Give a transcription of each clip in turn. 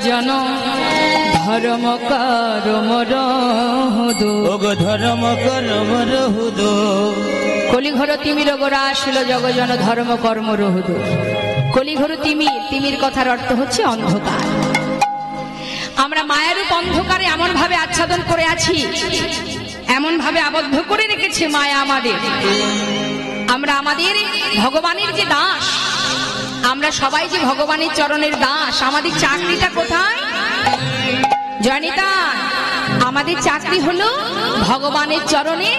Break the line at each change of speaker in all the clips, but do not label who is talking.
জন ধর্ম করম রহুদু
ওগো ধর্ম করম রহুদু
কলিঘর তিমির গোড়া আসিল জগজন ধর্ম কর্ম রহুদু। কলিঘর তিমির কথার অর্থ হচ্ছে অন্ধকার। আমরা মায়ারূপ অন্ধকারে এমন ভাবে আচ্ছাদন করে আছি, এমন ভাবে আবদ্ধ করে রেখেছে মায়া আমাদের। আমরা আমাদের ভগবানের যে দাস, আমরা সবাই যে ভগবানের চরণের দাস। আমাদের চাকরিটা কোথায় জয়নিতা? আমাদের চাকরি হলো ভগবানের চরণে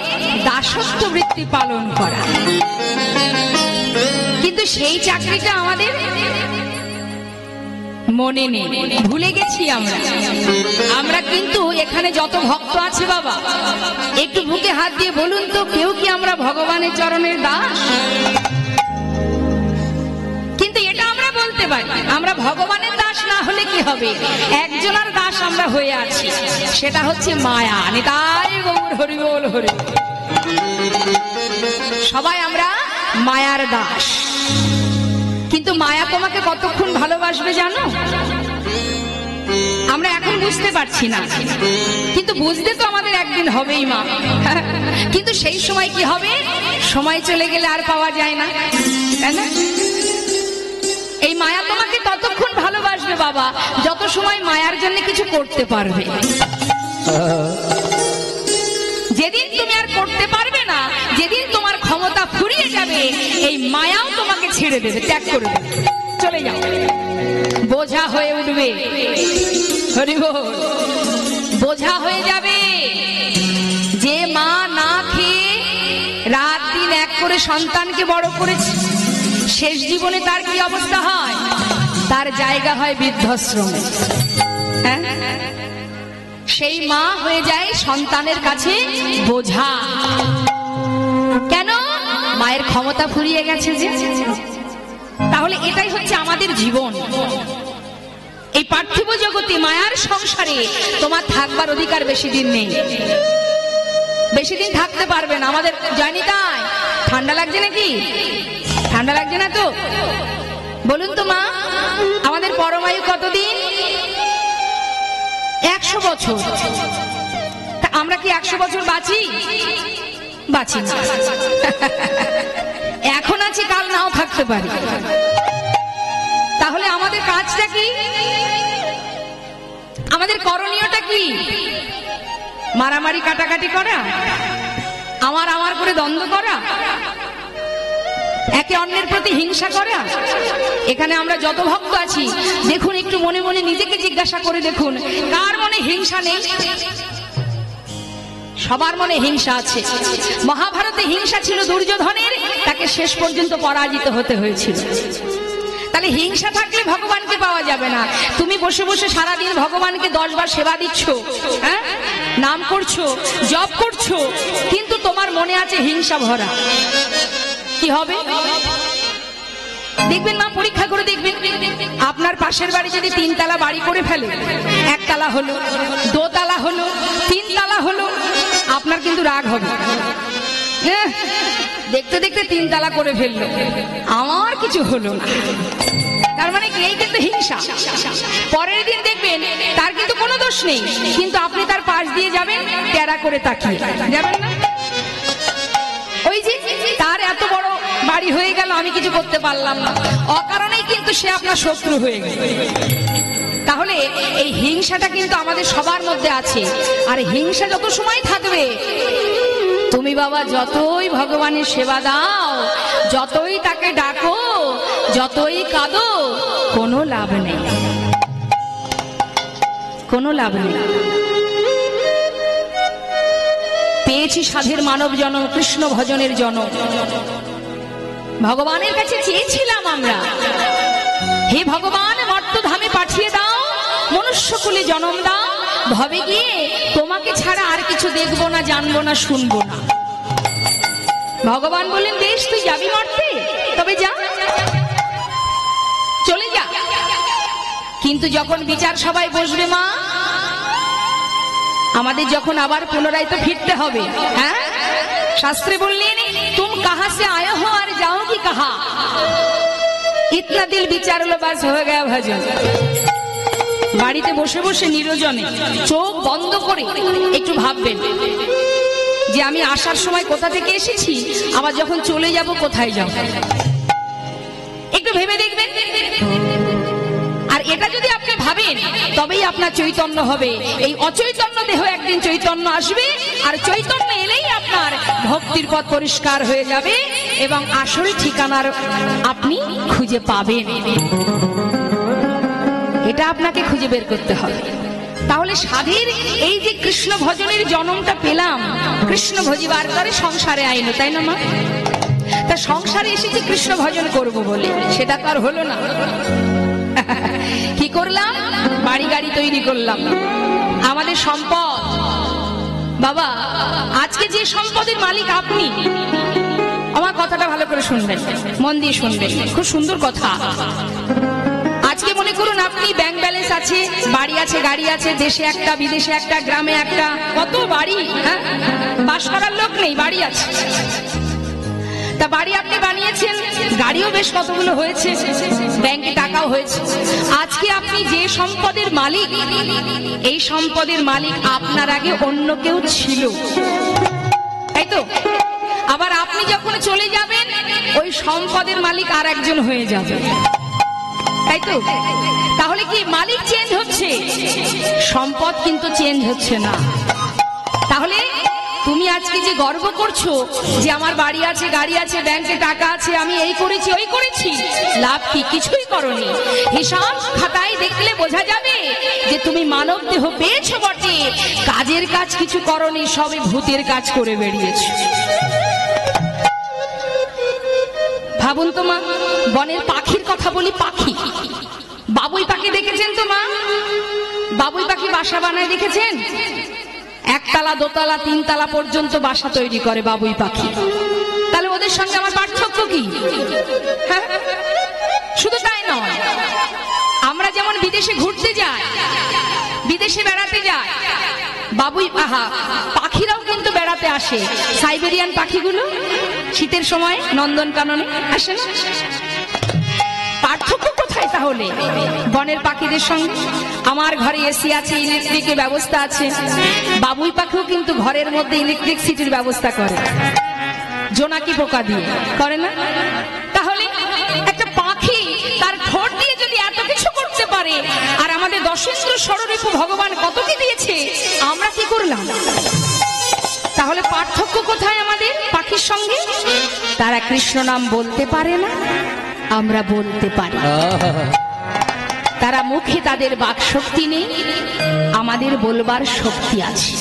দাসত্ব বৃত্তি পালন করা। কিন্তু সেই চাকরিটা আমাদের মনে নেই, ভুলে গেছি আমরা। কিন্তু এখানে যত ভক্ত আছে বাবা, একটু বুকে হাত দিয়ে বলুন তো, কেউ কি আমরা ভগবানের চরণের দাস? কিন্তু এটা আমরা বলতে পারি, আমরা ভগবানের দাস না হলে কি হবে? একজনের দাস আমরা হয়ে আছি, সেটা হচ্ছে মায়া। নিতাই গৌর হরি বল হরি। সবাই আমরা মায়ার দাস। কিন্তু মায়া তোমাকে কতক্ষণ ভালোবাসবে জানো? আমরা এখন বুঝতে পারছি না, কিন্তু বুঝতে তো আমাদের একদিন হবেই মা। কিন্তু সেই সময় কি হবে? সময় চলে গেলে আর পাওয়া যায় না, তাই না? এই মায়া তোমাকে ততক্ষণ ভালোবাসবে বাবা, যত সময় মায়ার জন্য কিছু করতে পারবে। যেদিন তুমি আর করতে পারবে না, যেদিন তোমার ক্ষমতা ফুরিয়ে যাবে, এই মায়াও তোমাকে ছেড়ে দেবে, ত্যাগ করে দেবে, চলে যাও, বোঝা হয়ে উঠবে। হরি বল। বোঝা হয়ে যাবে। যে মা না খেয়ে রাত দিন এক করে সন্তানকে বড় করেছে, শেষ জীবনে তার কি অবস্থা হয়? তার জায়গা হয় বৃদ্ধাশ্রমে। হ্যাঁ, সেই মা হয়ে যায় সন্তানের কাছে বোঝা। কেন? মায়ের ক্ষমতা ফুরিয়ে গেছে যে। তাহলে এটাই হচ্ছে আমাদের জীবন। এই পার্থিব জগতে মায়ার সংসারে তোমার থাকবার অধিকার বেশি দিন নেই, বেশি দিন থাকতে পারবে না। আমাদের জানি তাই। ঠান্ডা লাগছে নাকি? ঠান্ডা লাগছে না তো? বলুন তো মা, আমাদের পরমায়ু কতদিন? 100 বছর। আমরা কি 100 বছর বাঁচি? বাঁচি না। এখন আছি, কাল নাও থাকতে পারি। তাহলে আমাদের কাজটা কি? আমাদের করণীয়টা কি? মারামারি কাটাকাটি করা, আমার করে দ্বন্দ্ব করা, একে অন্যের প্রতি হিংসা করা? এখানে আমরা যত ভক্ত আছি, দেখুন একটু মনে মনে নিজেকে জিজ্ঞাসা করে দেখুন, কার মনে হিংসা নেই? সবার মনে হিংসা আছে। মহাভারতে হিংসা ছিল দুর্যোধনের, তাকে শেষ পর্যন্ত পরাজিত হতে হয়েছিল। তাহলে হিংসা থাকলে ভগবানকে পাওয়া যাবে না। তুমি বসে বসে সারাদিন ভগবানকে 10 বার সেবা দিচ্ছ, হ্যাঁ, নাম করছো, জপ করছো, কিন্তু তোমার মনে আছে হিংসা ভরা, কি হবে? দেখবেন মা, পরীক্ষা করে দেখবেন, আপনার পাশের বাড়ি যদি 3 তলা বাড়ি করে ফেলে, 1 তলা হলো, 2 তলা হলো, 3 তলা হলো, আপনার কিন্তু রাগ হবে। দেখতে দেখতে 3 তলা করে ফেললো, আমার কিছু হলো না। তার মানে এই কিন্তু হিংসা। পরের দিন দেখবেন তার কিন্তু কোনো দোষ নেই, কিন্তু আপনি তার পাশ দিয়ে যাবেন, টেরা করে তাকিয়ে যাবেন না? ওই যে তার এত বড় বাড়ি হয়ে গেল, আমি কিছু করতে পারলাম না, অকারণেই কিন্তু সে আপনার শত্রু হয়ে গেল। তাহলে এই হিংসাটা কিন্তু আমাদের সবার মধ্যে আছে। আর হিংসা যত সময় থাকবে, তুমি বাবা যতই ভগবানের সেবা দাও, যতই তাকে ডাকো, যতই কাঁদো, কোনো লাভ নেই, কোনো লাভ নেই। পেয়েছি সাধের মানব জনম, কৃষ্ণ ভজনের জনম। ভগবানের কাছে চেয়েছিলাম আমরা, হে ভগবান, মর্তধামে পাঠিয়ে দাও, মনুষ্যকুলে জন্ম দাও, ভবে গিয়ে তোমাকে ছাড়া আর কিছু দেখবো না, জানবো না, শুনবো না। ভগবান বললেন, বেশ, তুই যাবি মর্তে, তবে যা, চলে যা। কিন্তু যখন বিচার সবাই বসবে মা, আমাদের যখন আবার পুনরায় তো ফিরতে হবে, হ্যাঁ, শাস্ত্রে বললেন, তুম কাহা সে আয়ে হো আর যাओगी কাহা, ইতনা দিল বিচার লো, বাস হয়ে গয়া ভজন। বাড়িতে বসে বসে নিরজনে চোখ বন্ধ করে একটু ভাববেন যে আমি আসার সময় কোথা থেকে এসেছি, আবার যখন চলে যাব কোথায় যাব, একটু ভেবে দেখবেন। আর এটা যদি আপনি ভাবেন তবেই আপনার চৈতন্য হবে। এই অচৈতন্য দেহ একদিন চৈতন্য আসবে, আর চৈতন্য এলেই আপনার ভক্তির পথ পরিষ্কার হয়ে যাবে এবং আসল ঠিকানার আপনি খুঁজে পাবেন। এটা আপনাকে খুঁজে বের করতে হবে। তাহলে সাধীর এই যে কৃষ্ণ ভজনের জন্মটা পেলাম, কৃষ্ণ ভজিবার করে সংসারে আইলো, তাই না মা? তা সংসারে এসেছি কৃষ্ণ ভজন করব বলে, সেটা তো আর হলো না। কি করলাম? বাড়ি গাড়ি তৈরি করলাম, আমাদের সম্পদ। বাবা, আজকে যে সম্পদের মালিক আপনি, আমার কথাটা ভালো করে শুনবেন, মন দিয়ে শুনবেন, খুব সুন্দর কথা। আজকে মনে করুন আপনি ব্যাংক ব্যালেন্স আছে, বাড়ি আছে, গাড়ি আছে, দেশে একটা, বিদেশে একটা, গ্রামে একটা, কত বাড়ি, হ্যাঁ? বাস করার লোক নেই, বাড়ি আছে। তা বাড়ি আপনি বানিয়েছেন, গাড়িও বেশ কতগুলো হয়েছে, ব্যাংকে টাকাও হয়েছে। আজকে আপনি যে সম্পদের মালিক, এই সম্পদের মালিক আপনার আগে অন্য কেউ ছিল, তাই তো? আবার আপনি যখন চলে যাবেন ওই সম্পদের মালিক আর একজন হয়ে যাবে, তাই তো? তাহলে কি মালিক চেঞ্জ হচ্ছে, সম্পদ কিন্তু চেঞ্জ হচ্ছে না। তাহলে তুমি আজকে যে গর্ব করছো যে আমার বাড়ি আছে, গাড়ি আছে, ব্যাংকে টাকা আছে, আমি এই করেছি ওই করেছি, লাভ কি? কিছুই করনি। হিসাব খাতায় দেখলে বোঝা যাবে যে তুমি মানব দেহ পেয়েছো বটে, কাজের কাজ কিছু করনি, সবে ভূতের কাজ করে বেরিয়েছো। ভাবুন তো মা, বনের পাখির কথা বলি, পাখি, বাবুই পাখি দেখেছেন তো মা? বাবুই পাখি বাসা বানায় দেখেছেন? একতলা, দোতলা, তিনতলা পর্যন্ত বাসা তৈরি করে বাবুই পাখি। তাহলে ওদের সঙ্গে আমার পার্থক্য কি? হ্যাঁ, শুধু তাই নয়, আমরা যেমন বিদেশে ঘুরতে যাই, বিদেশে বেড়াতে যাই, বাবুই পাখিরাও কিন্তু বেড়াতে আসে। সাইবেরিয়ান পাখিগুলো শীতের সময় নন্দনকাননে আসে না? পার্থক্য কোথায় তাহলে বনের পাখিদের সঙ্গে? আমার ঘরে এসি আছে, ইলেকট্রিকের ব্যবস্থা আছে, বাবুই পাখিও কিন্তু ঘরের মধ্যে ইলেকট্রিসিটির ব্যবস্থা করে, জোনাকি পোকা দিয়ে করে না? তাহলে একটা পাখি তার ঠোঁট দিয়ে যদি এত কিছু করতে পারে, আর আমাদের দশেন্দ্র ষড়রিপু ভগবান কত কি দিয়েছে, আমরা কি করলাম? তাহলে পার্থক্য কোথায় আমাদের পাখির সঙ্গে? তারা কৃষ্ণ নাম বলতে পারে না, আমরা বলতে পারি। তারা মুখে তাদের বাক শক্তি নেই, আমাদের বলবার শক্তি আছে,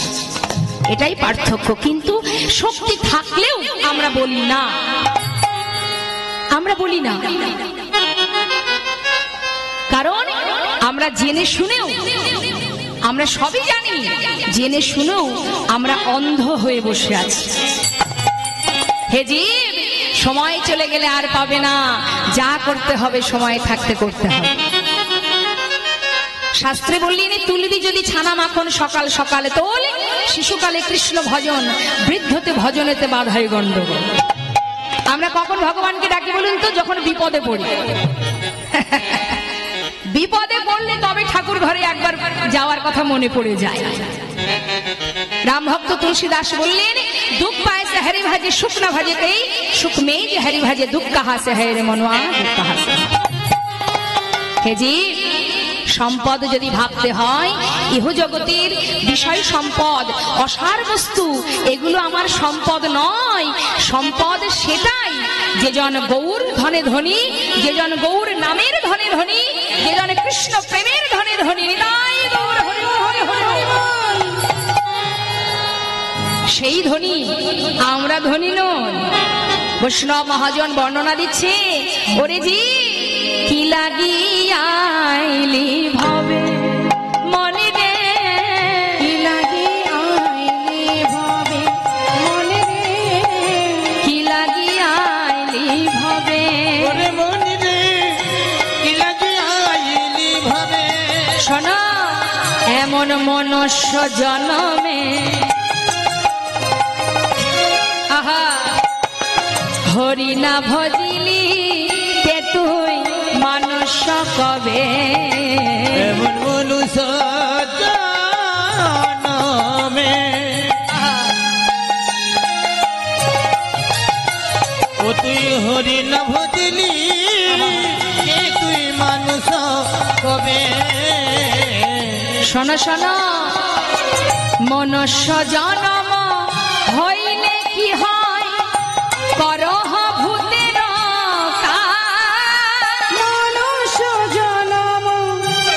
এটাই পার্থক্য। কিন্তু শক্তি থাকলেও আমরা বলি না, আমরা বলি না, কারণ আমরা জেনে শুনেও, আমরা সবই জানি, জেনে শুনেও আমরা অন্ধ হয়ে বসে আছি। হে জীব, সময় চলে গেলে আর পাবে না, যা করতে হবে সময় থাকতে করতে হবে। শাস্ত্রে বললেন, তুলবি যদি ছানা মাখন সকাল সকালে তোল, শিশুকালে কৃষ্ণ ভজন, বৃদ্ধতে ভজনেতে বাধাই গণ্ডগোল। আমরা কখন ভগবানকে ডাকি বলুন তো? যখন বিপদে পড়ি। বিপদে পড়লে তবে ঠাকুর ঘরে একবার যাওয়ার কথা মনে পড়ে যায়। রাম ভক্ত তুলসীদাস বললেন, দুঃখ পায় সে হরি ভাজে, সুখ না ভাজে তেই, সুখ মেই যে হরি ভাজে, দুঃখ কাহা সে হয় রে মনোয়া, দুঃখ কাহা সে। হে জি, সম্পদ যদি ভাবতে হয়, ইহ জগতের বিষয় সম্পদ, অসার বস্তু, এগুলো আমার সম্পদ নয়। সম্পদ সেটাই যেজন গৌর ধনে ধনী, যেজন গৌর নামের ধনে ধনী, যেজন কৃষ্ণ প্রেমের ধনে ধনী। নিতাই গৌর হরি হরি হরি, সেই ধনী, আমরা ধনী নই। বৈষ্ণব মহাজন বর্ণনা দিচ্ছে, ওরে জি কি লাগিয়াইলি ভবে মনে রে, কি লাগিয়াইলি ভবে মনে রে, কি লাগিয়াইলি ভবে
মনে রে, কি লাগিয়াইলি ভবে।
শোনো, এমন মনুষ্য জন্মে আহা হরি না ভজিলি, তে তুই মানুষ কবে।
এমন মনুষ্য জানমে ও তুই হরি না ভজলি কে তুই মানুষ কবে
শোনো শোনো, মনুষ্য জনম হইলে কি হয়, করহ ভূতের কাজ।
মনুষ্য জনম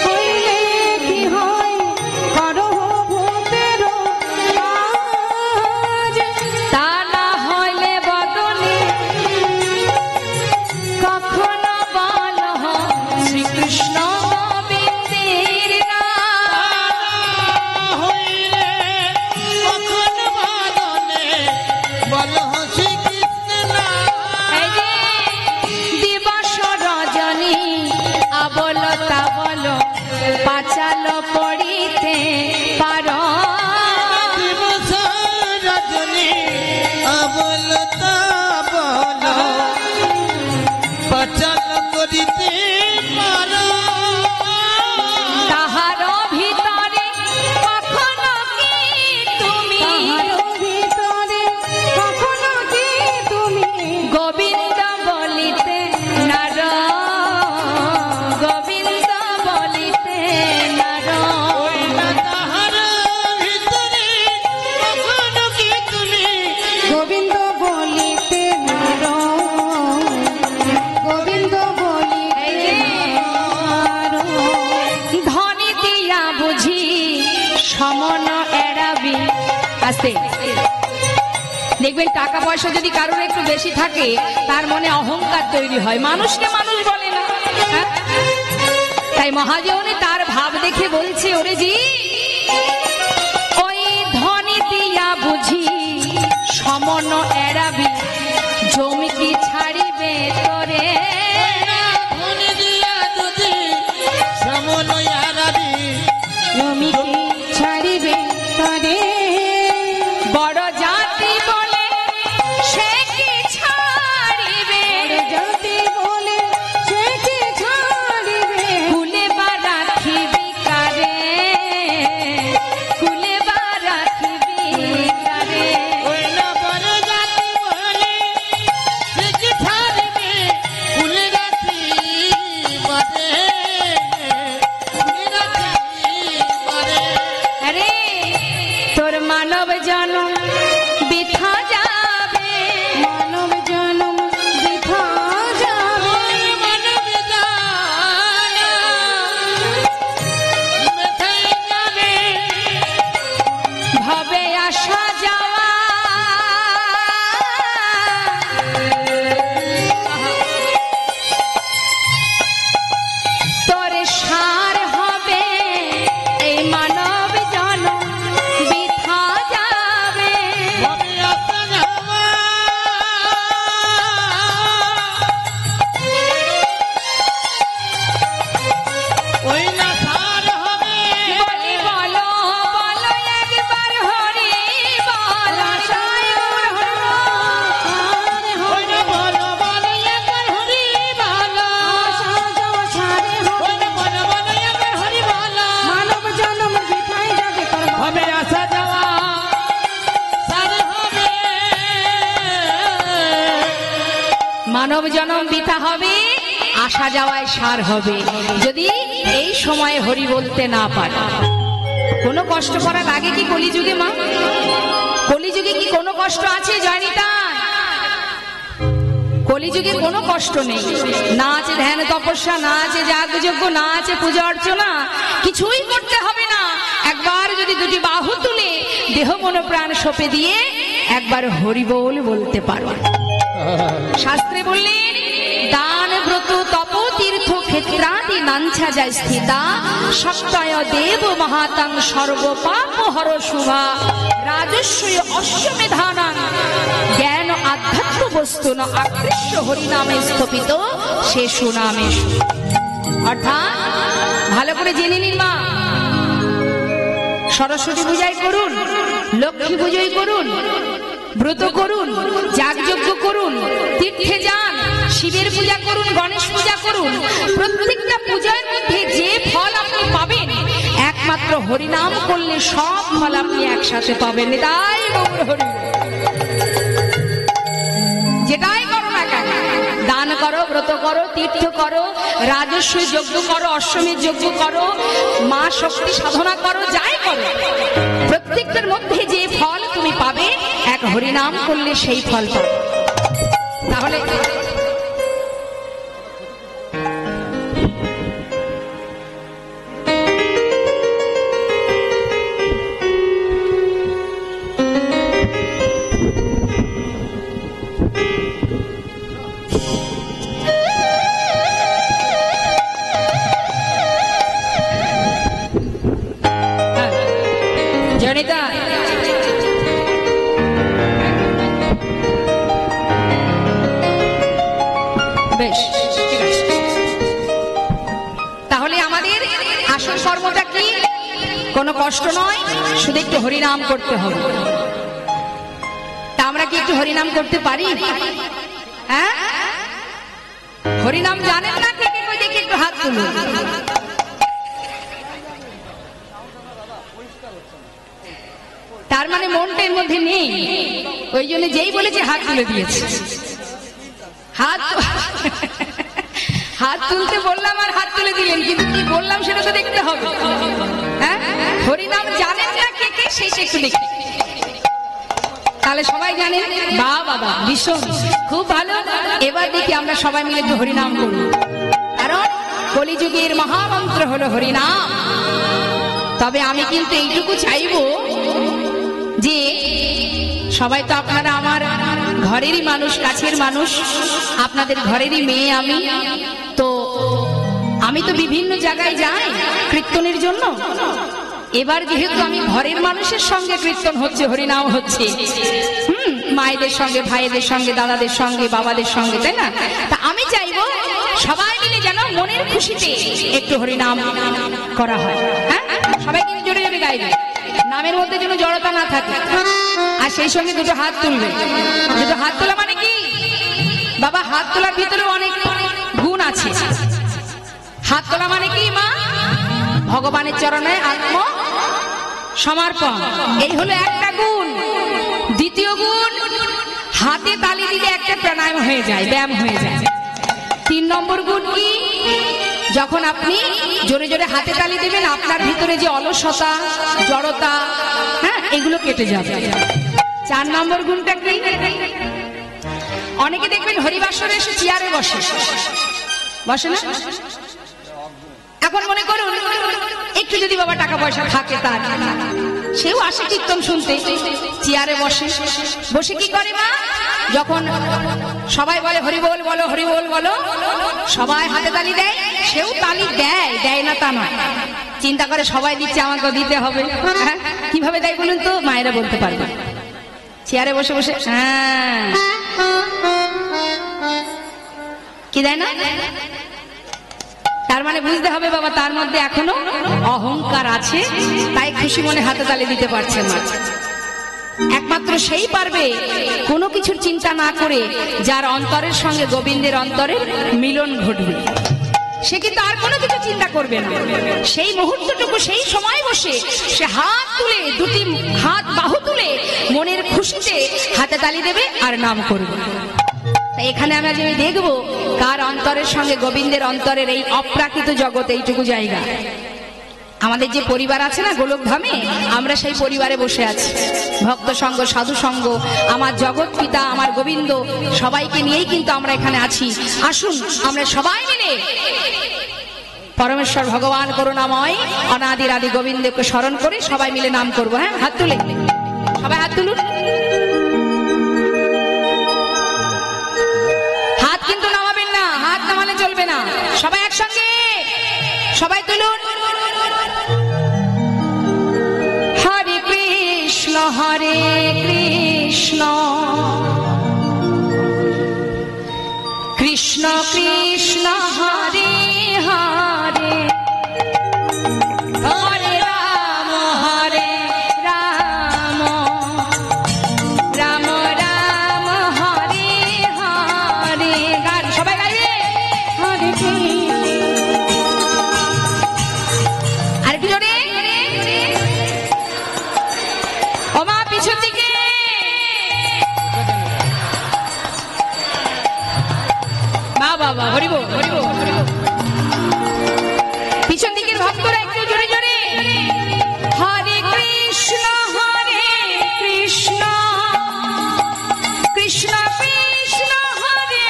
হইলে কি হয়, করহ ভূতের কাজ।
তা না হইলে বদলে কখনো বলহ শ্রীকৃষ্ণ গোবিন্দের নাম।
হইলে কখন বাদনে বল শ্রী কৃষ্ণ নাম
এই যে দিবস রজনী আবল তাবল পাচাল পড়িতে পারো।
দিবস রজনী আবল তাবল পাচাল করিতে পারো
তাহার ভিতরে কখনো কি তুমি
তাহার ভিতরে কখনো কি তুমি
গোবিন্দ বলিতে নার, গোবিন্দ বলিতে নার।
ওই না তাহার ভিতরে কখনো কি তুমি
গোবিন্দ বলিতে নার, গোবিন্দ বলিতে নার।
ধনী দিয়া বুঝি সমন এড়াবি। আস্তে দেখবেন, টাকা পয়সা যদি কারোর একটু বেশি থাকে তার মনে অহংকার তৈরি হয়, মানুষকে মানুষ বলে না। হ্যাঁ? তাই মহাজনে তার ভাব দেখে বলছে, ওরে জি ওই ধনী দিয়া বুঝি সমন এড়াবি, জমি কি ছাড়িবে তোরে।
ধনী দিয়া যদি সমনয়া রাবি
তুমি কি ছাড়িবে তারে,
বড় জাতি বলে সে কি ছাড়িবে,
জাতি বলে সে কি ছাড়িবে।
কুলে বা রাখিবি কারে, কুলে বা রাখিবি কারে।
ওই না বড় জাতি বলে সে কি ছাড়বে ভুলে রাখি বাদে ভুলে রাখি বাদে
আরে তোর মানব জনম বৃথা যাবে,
মানব জনম বৃথা যাবে।
ওই মানব জানা মেথাই যাবে
ভবে আসা যাওয়া। তোর সার হবে এই মানব জনম বৃথা যাবে।
ভবে আসা যাওয়া ওই না সার হবে
বলি বলো বলো একবার হরি বল, সায়ুর হর।
ওই না বলো বলো একবার হরি বলো
আসা যাওয়া ছাড়ে হবে।
ওই না বলো বলো একবার হরি বলো
মানব জনম বৃথায় যাবে, তোর
ভবে আসা যাওয়া সার হবে
মানব জনম বৃথা হবে, আসা যাওয়ায় সার হবে যদি এই সময়ে হরি বলতে না পারে। কোনো কষ্ট করা লাগে কি কলিযুগে মা? কলিযুগে কি কোনো কষ্ট আছে জয়নিতা? কলিযুগে কোনো কষ্ট নেই, না আছে ধ্যান তপস্যা, না আছে যাগযজ্ঞ, না আছে পূজা অর্চনা, কিছুই করতে হবে না। একবার যদি দুটি বাহু তুলে দেহ মন প্রাণ সঁপে দিয়ে একবার হরি বল বলতে পারো। শাস্ত্রে বললেন, দান ব্রত তপ তীর্থ ক্ষেত্রাদি নাঞ্ছা যায় স্থিতা, সপ্তায় দেব মহাতাং সর্ব পাপ হর শুভা, রাজস্বয় অশ্বমেধানাং জ্ঞান আধ্যাত্ম বস্তু ন আকৃষ্ট হরিনামে স্থপিত সে সুনামে। অর্থাৎ ভালো করে জেনে নিন মা, সরস্বতী পূজায় করুন, লক্ষ্মী পুজোয় করুন, ব্রত করুন, যাগযজ্ঞ করুন, তীর্থে যান, শিবের পূজা করুন, গণেশ পূজা করুন, প্রত্যেকটা পূজার মধ্যে যে ফল আপনি পাবেন এক একমাত্র হরিনাম করলে সব ফল আপনি একসাথে পাবেন। তাই গৌর হরি। যেটাই করো না কেন, দান করো, ব্রত করো, তীর্থ করো, রাজস্ব যজ্ঞ করো, অশ্বমেধ যজ্ঞ করো, মা শক্তি সাধনা করো, যাই করো, প্রত্যেকটার মধ্যে যে ফল তুমি পাবে এক হরিনাম করলে সেই ফল পাবে। তাহলে জনিতা বেশ, ঠিক আছে। তাহলে আমাদের আসল কর্মটা কি? কোনো কষ্ট নয়, শুধু একটু হরিনাম করতে হবে। তা আমরা কি একটু হরিনাম করতে পারি? হ্যাঁ, হরিনাম জানেন না কে কে? দেখি একটু হাত তুলুন। তার মানে মনটা এর মধ্যে নেই, ওই জন্য যেই বলেছে হাত তুলে দিয়েছে। হাত তুলতে বললাম আর হাত তুলে দিলেন, কিন্তু কি বললাম সেটা তো দেখতে হবে। হ্যাঁ, হরিনাম জানেন না কে কে সেইটা একটু দেখি। তাহলে সবাই জানেন? বা বাবা, ভীষণ, খুব ভালো। এবার দেখি আমরা সবাই মিলে একটু হরিনাম করব, কারণ কলিযুগের মহামন্ত্র হলো হরিনাম। তবে আমি কিন্তু এইটুকু চাইবো যে সবাই তো আপনারা আমার ঘরেরই মানুষ, কাছের মানুষ, আপনাদের ঘরেরই মেয়ে আমি তো বিভিন্ন জায়গায় যাই কীর্তনের জন্য। এবার যেহেতু আমি ঘরের মানুষের সঙ্গে কীর্তন হচ্ছে, হরিনাম হচ্ছে, মায়েদের সঙ্গে, ভাইদের সঙ্গে, দাদাদের সঙ্গে, বাবাদের সঙ্গে, তাই না? তা আমি চাইবো সবাই মিলে যেন মনের খুশিতে একটু হরিনাম করা হয়। হ্যাঁ, সবাই কিন্তু জোরে জোরে গাইবে, নামের মধ্যে যেন জড়তা না থাকে। আর সেই সঙ্গে দুটো হাত তুলবে। দুটো হাত তোলা মানে কি বাবা? হাত তোলার ভিতরে অনেক গুণ আছে। হাত তোলা মানে কি মা? ভগবানের চরণে আত্ম সমর্পণ, এই হলো একটা গুণ। দ্বিতীয় গুণ, হাতে তালি দিলে একটা প্রাণায়াম হয়ে যায়, ব্যায়াম হয়ে যায়। 3 নম্বর গুণ কি? যখন আপনি জোরে জোরে হাতে তালি দেবেন, আপনার ভিতরে যে অলসতা, জড়তা, হ্যাঁ, এগুলো কেটে যাবে। 4 নম্বর গুণটা কি? অনেকে দেখবেন হরিবাসরে এসে চেয়ারে বসে, বসে না? এখন মনে করুন একটু যদি বাবা টাকা পয়সা থাকে তার, সেও আসে কীর্তন শুনতে, চেয়ারে বসে। বসে কি করে মা? যখন সবাই বলে হরি বল বলো, হরি বল বলো, সবাই হাতে তালি দেয়, সেও তালি দেয়, দেয় না তা নয়। চিন্তা করে সবাই দিচ্ছে, আমাকে দিতে হবে। হ্যাঁ, কিভাবে দেয় বলুন তো? মায়েরা বলতে পারবে। চেয়ারে বসে বসে হ্যাঁ, কি দেয় না? তার মানে বুঝতে হবে বাবা, তার মধ্যে এখনো অহংকার আছে, তাই খুশি মনে হাতে তালি দিতে পারছেন না। একমাত্র সেই পারবে কোনো কিছুর চিন্তা না করে, যার অন্তরের সঙ্গে গোবিন্দের অন্তরের মিলন ঘটবে। সে কিন্তু আর কোনো কিছু চিন্তা করবে না। সেই মুহূর্তটুকু, সেই সময় বসে সে হাত তুলে, দুটি হাত বাহু তুলে মনের খুশিতে হাতে তালি দেবে আর নাম করবে। এখানে আমরা যে দেখবো কার অন্তরের সঙ্গে গোবিন্দের অন্তরের এই অপ্রাকৃত জগৎ, এইটুকু জায়গা। আমাদের যে পরিবার আছে না গোলকধামে, আমরা সেই পরিবারে বসে আছি। ভক্ত সঙ্গ, সাধু সঙ্গ, আমার জগৎ পিতা, আমার গোবিন্দ, সবাইকে নিয়েই কিন্তু আমরা এখানে আছি। আসুন আমরা সবাই মিলে পরমেশ্বর ভগবান করুণাময় অনাদির আদি গোবিন্দকে স্মরণ করে সবাই মিলে নাম করবো। হ্যাঁ, হাত তুলে, সবাই হাত তুলুন। হাত কিন্তু নামাবেন না, হাত নামালে চলবে না। সবাই একসঙ্গে, সবাই তুলুন। হরে কৃষ্ণ হরে কৃষ্ণ, কৃষ্ণ কৃষ্ণ হরে হরে, হরে রাম হরে রাম, রাম রাম হরে হরে। গান সবাই গাইবে। হরে কৃষ্ণ, আর কি জোরে? বাবা, হরিব হরিব। পিছন দিকের ভক্তরা একটু জোরে জোরে হরে কৃষ্ণ কৃষ্ণ কৃষ্ণ কৃষ্ণ হরে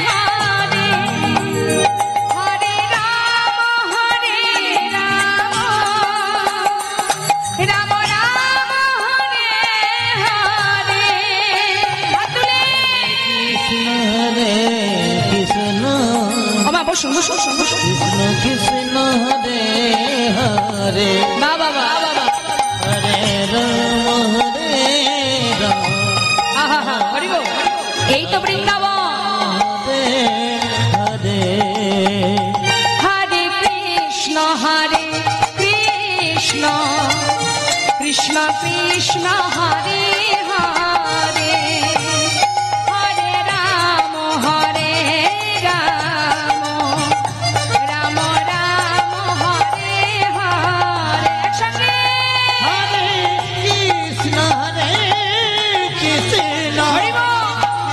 হরে, হরে রাম রাম রাম হরে হরে। হাত তুলে।
হরে কৃষ্ণ
আমা বসুন বসুন বসুন।
কৃষ্ণ কৃষ্ণ হরে হরে
বাবা বাবা,
হরে রাম
আহা হা, হরিব। এই তো বৃন্দাবন।
হরে হরে
হরে কৃষ্ণ কৃষ্ণ কৃষ্ণ কৃষ্ণ হরে হরে, হরে রাম রাম রাম হরে হরে। একসঙ্গে
হরে কৃষ্ণ
হরিব।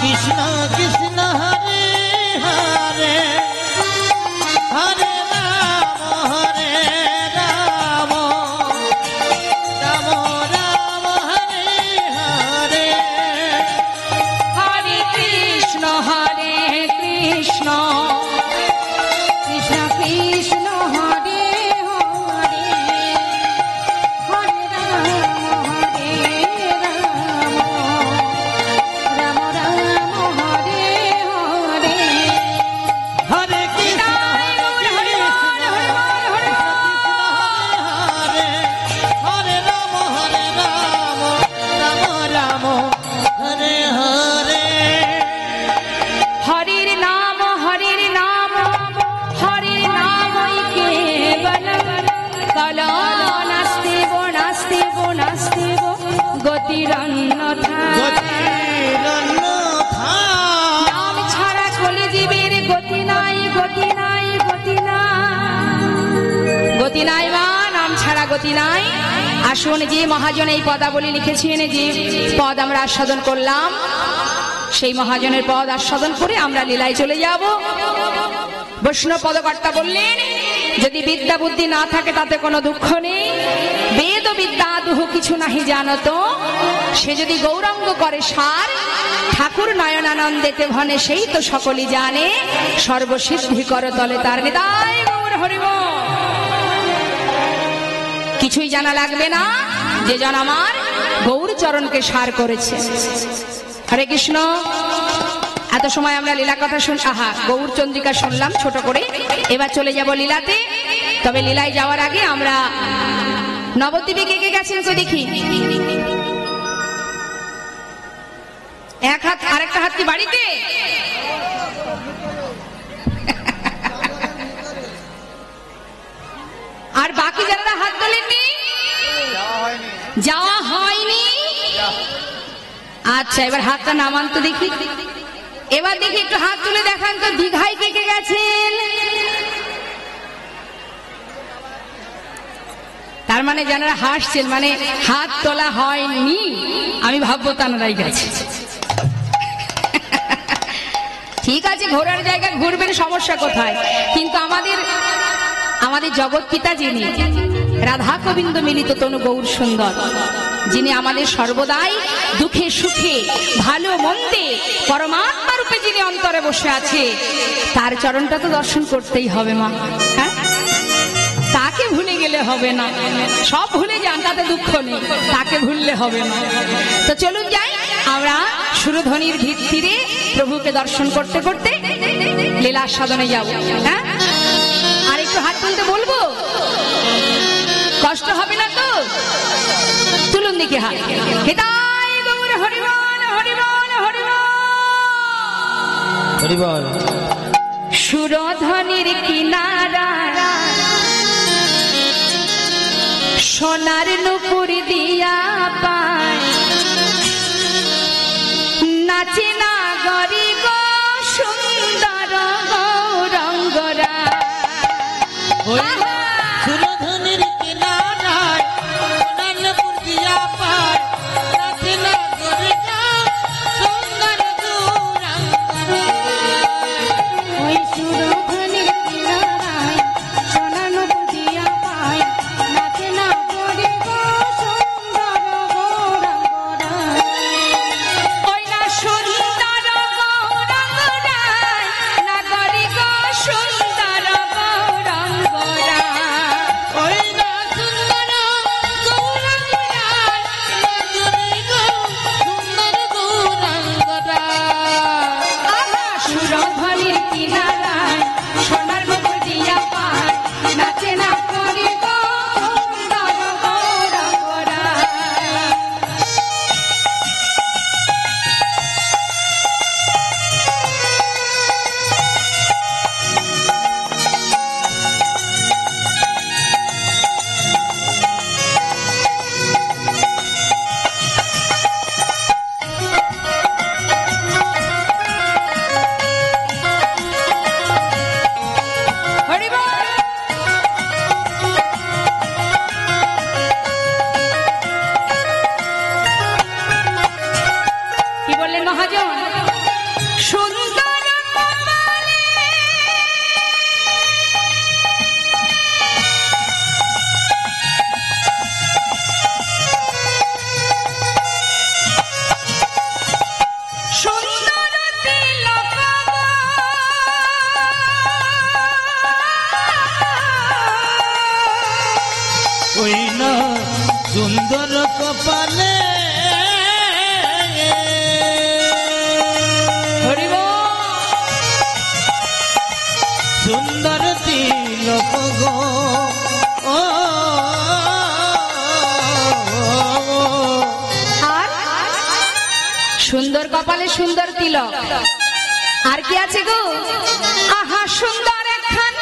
কৃষ্ণ কৃষ্ণ হরে হরে হরে রাম রাম রাম রাম হরে হরে
হরে কৃষ্ণ কৃষ্ণ
কৃষ্ণ কৃষ্ণ হরে হরে, হরে রাম রাম রাম হরে হরে।
হরে কৃষ্ণ হরে রাম রাম রাম হরে হরে
হরির নাম হরির নাম হরির নামই কেবলম, কলো নাস্তিব নাস্তিব নাস্তিব গতিরন্যথা। নাম ছাড়া কলিজীবের গতি নাই গতি নাই গতি নাই, গতি নাই মা, নাম ছাড়া গতি নাই। আসুন, যে মহাজন এই পদাবলী লিখেছেন, যে পদ আমরা আস্বাদন করলাম, সেই মহাজনের পদ আস্বাদন করে আমরা লীলায় চলে যাব। বৈষ্ণব পদকর্তা বললেন, যদি বিদ্যা বুদ্ধি না থাকে তাতে কোনো দুঃখ নেই, বেদ বিদ্যা দুহু কিছু নাহি জানত, সে যদি গৌরাঙ্গ করে সার, ঠাকুর নয়নানন্দেতে ভনে সেই তো সকলই জানে, সর্বসিদ্ধি কর তলে তার নিতাই গৌর হরিব। কিছুই জানা লাগবে না, যে জন আমার গৌর চরণকে সার করেছে। হরে কৃষ্ণ। এত সময় আমরা লীলা কথা গৌর চন্দ্রিকা শুনলাম ছোট করে, এবার চলে যাব লীলাতে। তবে লীলায় যাওয়ার আগে আমরা নবদ্বীপে কে কে গেছেন তো দেখি। এক হাত, আরেকটা হাত কি বাড়িতে? আর বাকি যারা হাত তোলেননি, যাওয়া হয়নি। আচ্ছা, এবার হাতটা নামান তো দেখি। এবার দেখি একটু হাত তুলে দেখান তো, দীঘায় কে কে গেছেন? তার মানে যারা হাসছেন, মানে হাত তোলা হয়নি, আমি ভাববো তারাই গেছে। ঠিক আছে, ঘোরার জায়গা ঘুরবেন, সমস্যা কোথায়? কিন্তু আমাদের জগৎ পিতা যিনি, রাধা গোবিন্দ মিলিত তনু গৌর সুন্দর, যিনি আমাদের সর্বদাই দুঃখে সুখে ভালো মন্দে পরমাত্মা রূপে যিনি অন্তরে বসে আছে, তার চরণটা তো দর্শন করতেই হবে মা। হ্যাঁ, তাকে ভুলে গেলে হবে না। সব ভুলে যান, তাতে দুঃখ নেই, তাকে ভুললে হবে না। তো চলুন যাই আমরা সুরধ্বনির ভিত্তিরে প্রভুকে দর্শন করতে করতে লীলা সাধনে যাব। হ্যাঁ, আর একটু হাত তুলতে বলবো, কষ্ট হবে না তো? তুলুন দিকে হাত। হিতাই গৌর হরিবল হরিবল হরিবল।
হরিবল।
সুরধ্বনির কিনারা সোনার নুপুর দিয়া পায়, নাচে না গরি গো সুন্দর গৌরঙ্গরা।
সুরধনির কিনারায় সোনারপুর দিয়া পায়, নাচে না গরি গো সুন্দর গৌরঙ্গরা।
ওই
সুন্দর কপালে
হরিব
সুন্দর তিলক গো ও
আর সুন্দর কপালে সুন্দর তিলক আর কি আছে গো আহা সুন্দর একখান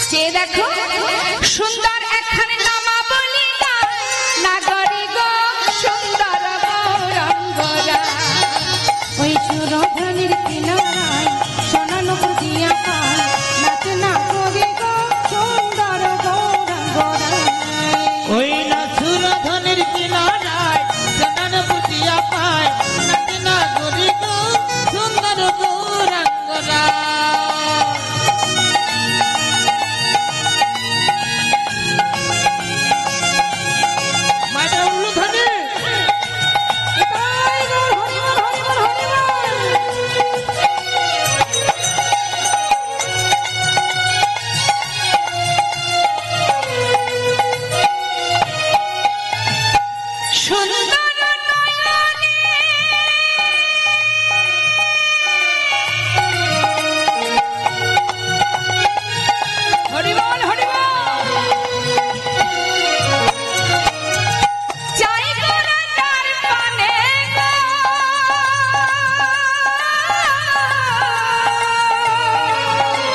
চেয়ে দেখো সুন্দর একখান নামাবলী নাগরী গো সুন্দর গৌরাঙ্গরা
ওই সুরধনির কিনারায় সোনা নুপুর দিয়া পায় নাচ না করে গো সুন্দর গৌরাঙ্গরা
ওই না সুরধনের কিনারায় সোনার পুতিয়া পায় নাচে না গরি গো সুন্দর গৌরাঙ্গরা মায়েরা উলুধ্বনি
এটাই গো হরিবল হরিবল হরিবল
সুন্দর নয়নে হরিবল হরিবল চাই গোরা তার পানে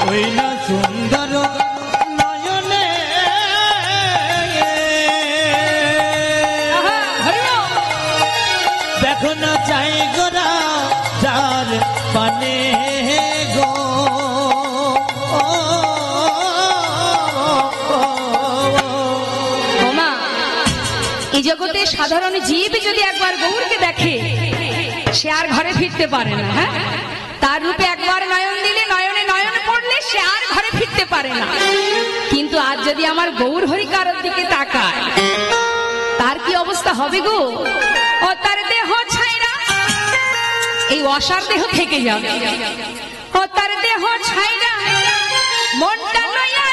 ওই না সুন্দর নয়নে
আহা, হরিবল
দেখো না চাই গোরা যার পানে গো
ওমা এই জগতে সাধারণ জীব যদি একবার গৌরকে দেখে সে আর ঘরে ফিরতে পারে না হ্যাঁ তার রূপে একবার নয়ন দিলে নয়নে নয়ন পড়লে সে আর ঘরে ফিরতে পারে না কিন্তু আজ যদি আমার গৌর হরিকারর দিকে তাকায় তার কি অবস্থা হবে গো ও তার দেহ ছাইরা এই অসার দেহ থেকে যাবে ও তার দেহ ছাইরা মনটা লইয়া